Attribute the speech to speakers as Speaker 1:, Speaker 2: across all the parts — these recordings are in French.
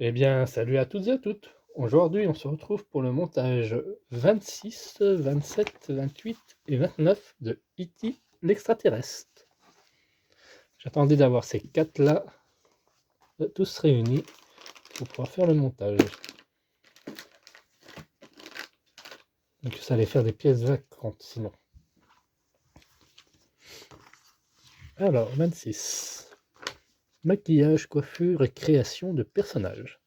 Speaker 1: Eh bien, salut à toutes et à toutes. Aujourd'hui, on se retrouve pour le montage 26, 27, 28 et 29 de E.T. l'extraterrestre. J'attendais d'avoir ces quatre-là tous réunis pour pouvoir faire le montage. Donc ça allait faire des pièces vacantes sinon. Alors, 26. Maquillage, coiffure et création de personnages.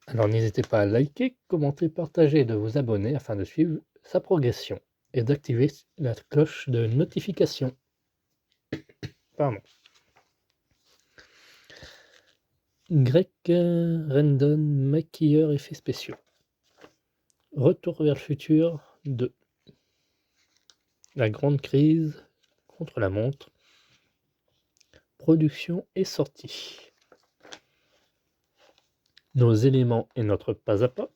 Speaker 1: Alors n'hésitez pas à liker, commenter, partager et de vous abonner afin de suivre sa progression et d'activer la cloche de notification. Pardon. Greg Rendon, maquilleur effets spéciaux. Retour vers le futur 2. La grande crise contre la montre. Production et sortie. Nos éléments et notre pas à pas.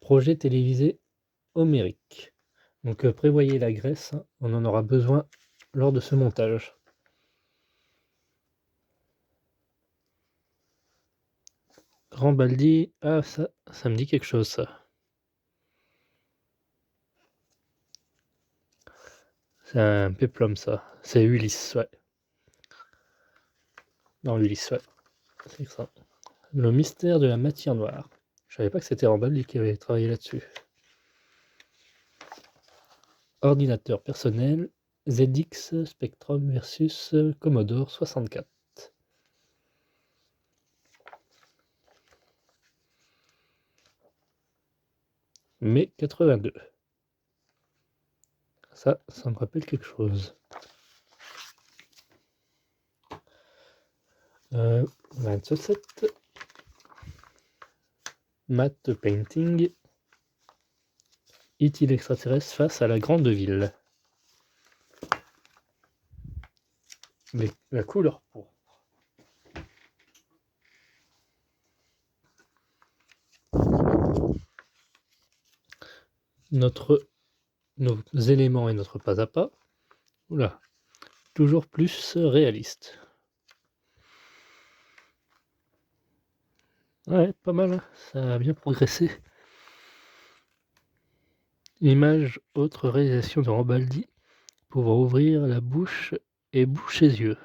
Speaker 1: Projet télévisé homérique. Donc prévoyez la graisse, hein, on en aura besoin lors de ce montage. Grand Baldi, ah ça me dit quelque chose ça. C'est un péplum ça, c'est Ulysse, ouais. Non, Ulysse, ouais, c'est ça. Le mystère de la matière noire. Je savais pas que c'était Rambaldi qui avait travaillé là-dessus. Ordinateur personnel, ZX Spectrum versus Commodore 64. Mai 82. Ça me rappelle quelque chose. 27. Matte Painting. E.T. l'extraterrestre face à la grande ville. Mais la couleur pour. Nos éléments et notre pas à pas. Oula, toujours plus réaliste. Ouais, pas mal, hein, ça a bien progressé. Image, autre réalisation de Rambaldi, pouvoir ouvrir la bouche et boucher les yeux.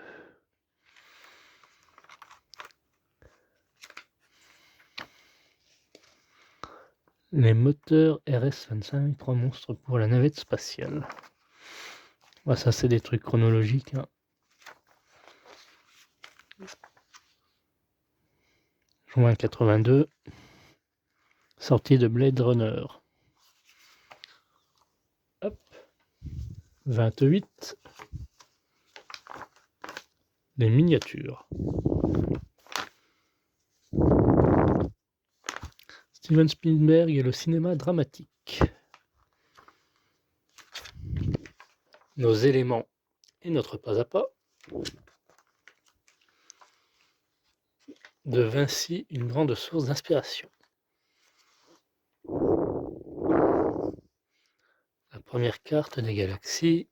Speaker 1: Les moteurs RS-25, 3 monstres pour la navette spatiale. Ouais, ça c'est des trucs chronologiques. Hein. Juin 82, sortie de Blade Runner. Hop. 28, les miniatures. Steven Spielberg et le cinéma dramatique. Nos éléments et notre pas à pas. De Vinci, une grande source d'inspiration. La première carte des galaxies.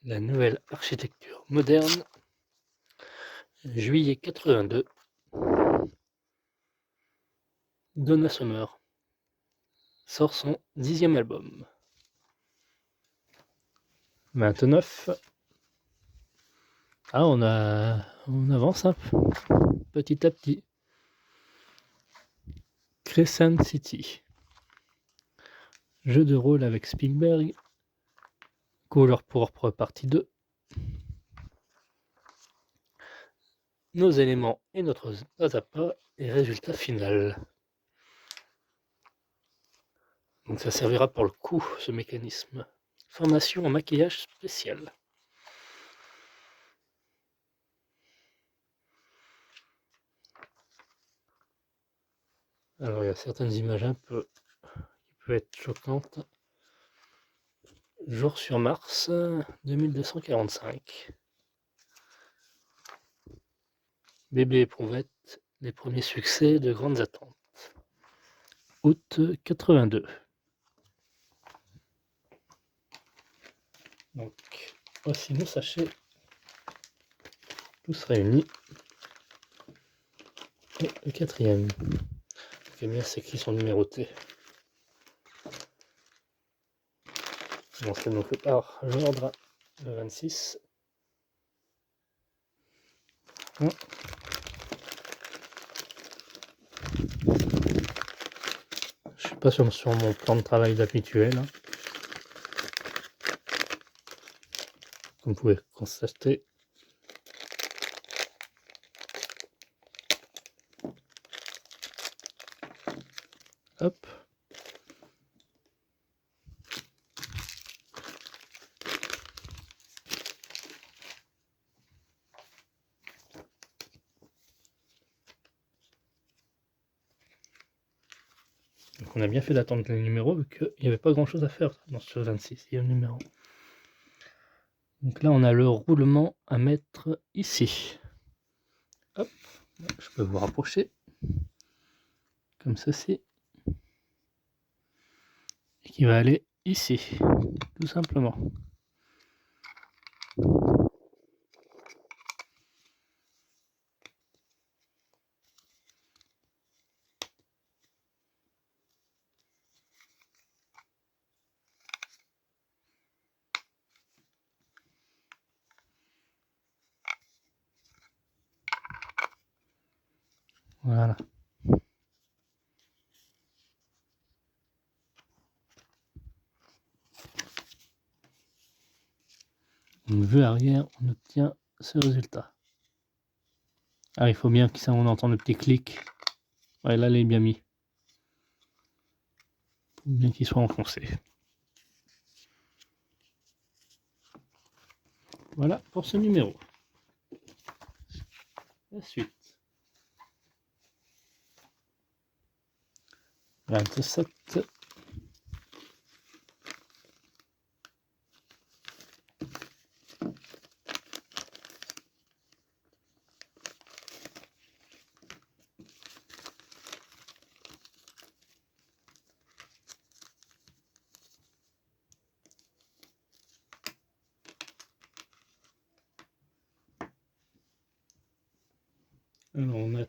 Speaker 1: La nouvelle architecture moderne. Juillet 82. Donna Summer sort son 10e album. 29. Ah, on avance un peu, petit à petit. Crescent City. Jeu de rôle avec Spielberg. Couleur pourpre partie 2. Nos éléments et notre pas à pas et résultat final. Donc ça servira pour le coup, ce mécanisme. Formation en maquillage spécial. Alors il y a certaines images un peu qui peuvent être choquantes. Jour sur Mars, 2245. Bébé éprouvette, les premiers succès de grandes attentes. Août 82. Donc Voici nos sachets, tous réunis. Et le quatrième. Ce qui est bien, c'est qu'ils sont numérotés. Bon, c'est donc par l'ordre, le 26. Hein. Je suis pas sur mon plan de travail habituel. Hein. Comme vous pouvez constater. Hop. Donc on a bien fait d'attendre le numéro vu qu'il n'y avait pas grand chose à faire dans ce 26e numéro. Donc là on a le roulement à mettre ici. Hop, je peux vous rapprocher. Comme ceci. Et qui va aller ici, tout simplement. Voilà. Donc, vue arrière, on obtient ce résultat. Ah, il faut bien que ça, on entende le petit clic. Ouais, là, il est bien mis. Il faut bien qu'il soit enfoncé. Voilà pour ce numéro. La suite. 27. Alors, on a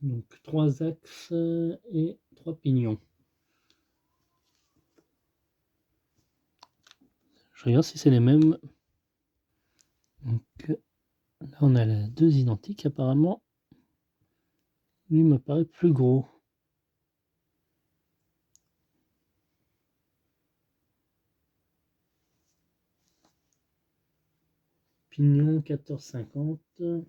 Speaker 1: donc 3 axes et 3 pignons. Je regarde si c'est les mêmes. Donc là, on a les deux identiques. Apparemment, lui me paraît plus gros. Pignon 14,50.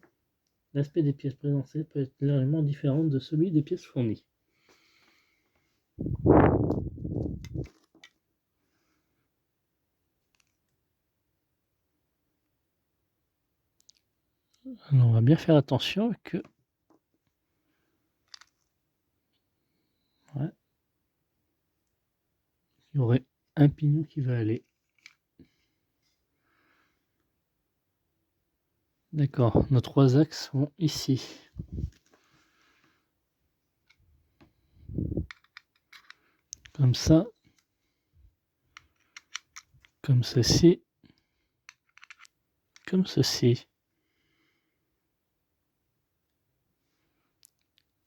Speaker 1: L'aspect des pièces présentées peut être légèrement différent de celui des pièces fournies. Alors, on va bien faire attention que ouais, il y aurait un pignon qui va aller. D'accord, nos 3 axes vont ici. Comme ça. Comme ceci. Comme ceci.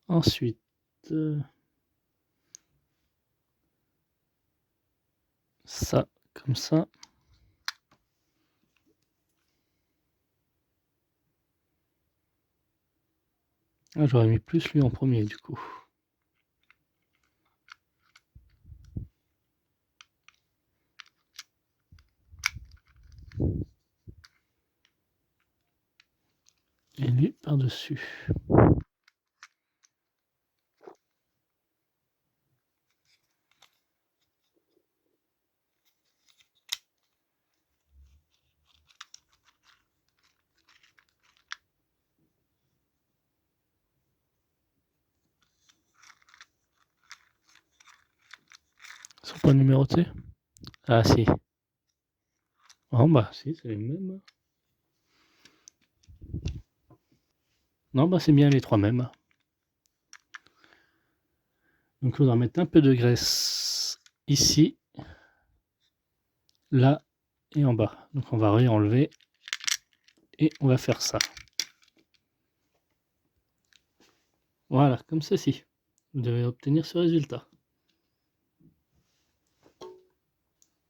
Speaker 1: Ensuite, ça, comme ça. Ah, j'aurais mis plus lui en premier du coup. Et lui par-dessus. Ils sont pas numérotés? Ah si. Oh bah si, c'est les mêmes. Non bah c'est bien les 3 mêmes. Donc il faudra mettre un peu de graisse ici, là et en bas. Donc on va réenlever et on va faire ça. Voilà, comme ceci. Vous devez obtenir ce résultat.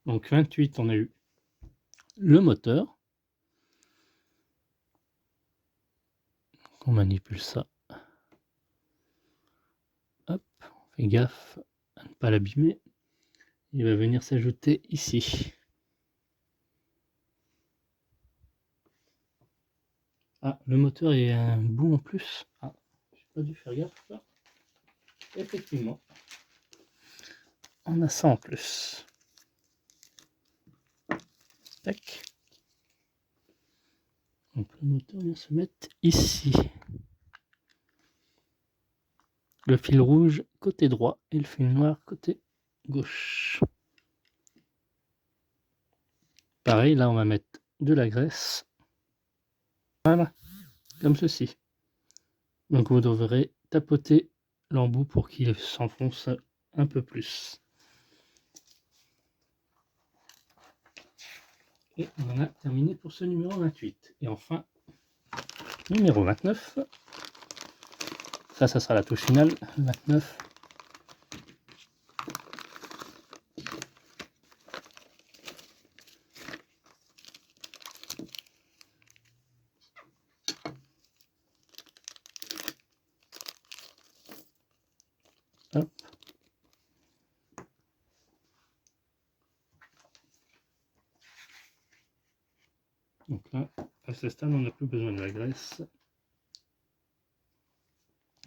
Speaker 1: Donc 28, on a eu le moteur. On manipule ça. Hop, on fait gaffe à ne pas l'abîmer. Il va venir s'ajouter ici. Ah, le moteur est un bout en plus. Ah, j'ai pas dû faire gaffe là. Effectivement, on a ça en plus. Tac. Donc le moteur vient se mettre ici. Le fil rouge côté droit et le fil noir côté gauche. Pareil, là on va mettre de la graisse. Voilà, comme ceci. Donc vous devrez tapoter l'embout pour qu'il s'enfonce un peu plus. Et on en a terminé pour ce numéro 28. Et enfin, numéro 29. Ça sera la touche finale, 29. Hop. Donc là, à ce stade, on n'a plus besoin de la graisse.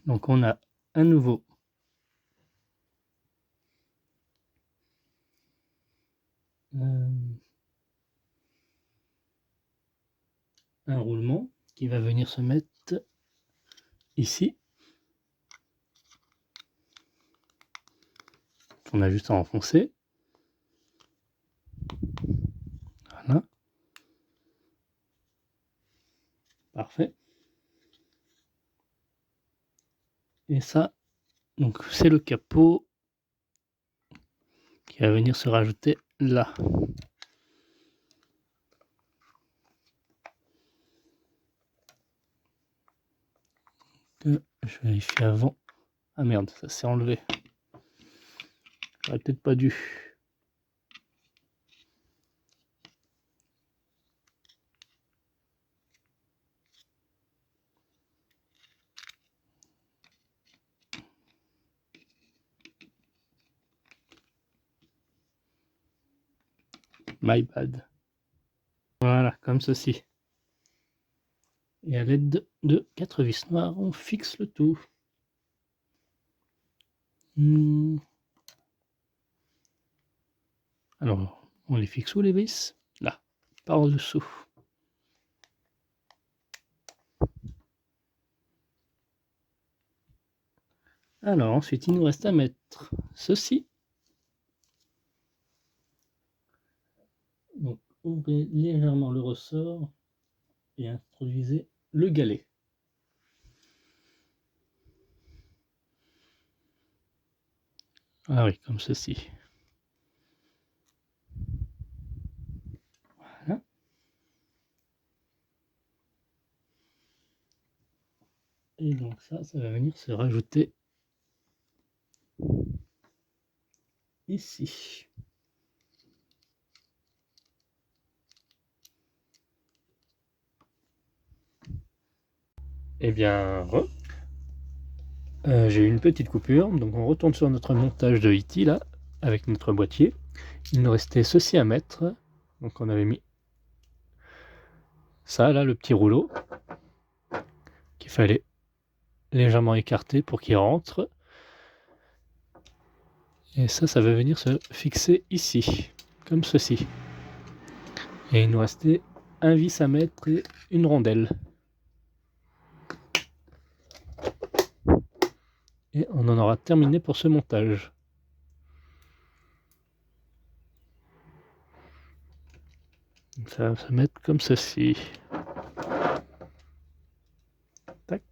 Speaker 1: Donc on a à nouveau un roulement qui va venir se mettre ici. On a juste à enfoncer. Voilà. Parfait. Et ça, donc c'est le capot qui va venir se rajouter là. Je vérifie avant. Ah merde, ça s'est enlevé. J'aurais peut-être pas dû. My bad. Voilà, comme ceci. Et à l'aide de 4 vis noires, on fixe le tout. Alors, on les fixe où les vis? Là, par en dessous. Alors, ensuite, il nous reste à mettre ceci. Donc, ouvrez légèrement le ressort et introduisez le galet. Ah oui, comme ceci. Voilà. Et donc ça va venir se rajouter ici. Eh bien, j'ai eu une petite coupure, donc on retourne sur notre montage de E.T. là, avec notre boîtier. Il nous restait ceci à mettre, donc on avait mis ça là, le petit rouleau, qu'il fallait légèrement écarter pour qu'il rentre. Et ça va venir se fixer ici, comme ceci. Et il nous restait un vis à mettre et une rondelle. Et on en aura terminé pour ce montage. Donc ça va se mettre comme ceci. Tac.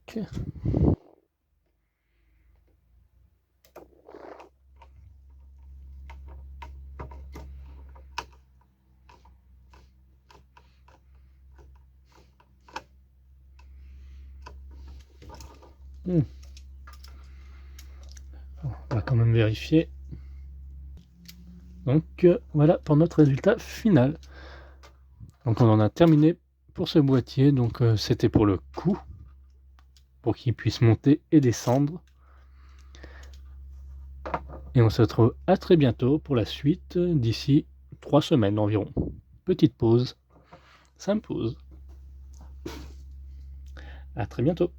Speaker 1: On va quand même vérifier. Donc voilà pour notre résultat final. Donc on en a terminé pour ce boîtier. Donc c'était pour le cou, pour qu'il puisse monter et descendre. Et on se retrouve à très bientôt pour la suite, d'ici 3 semaines environ. Petite pause, s'impose. À très bientôt.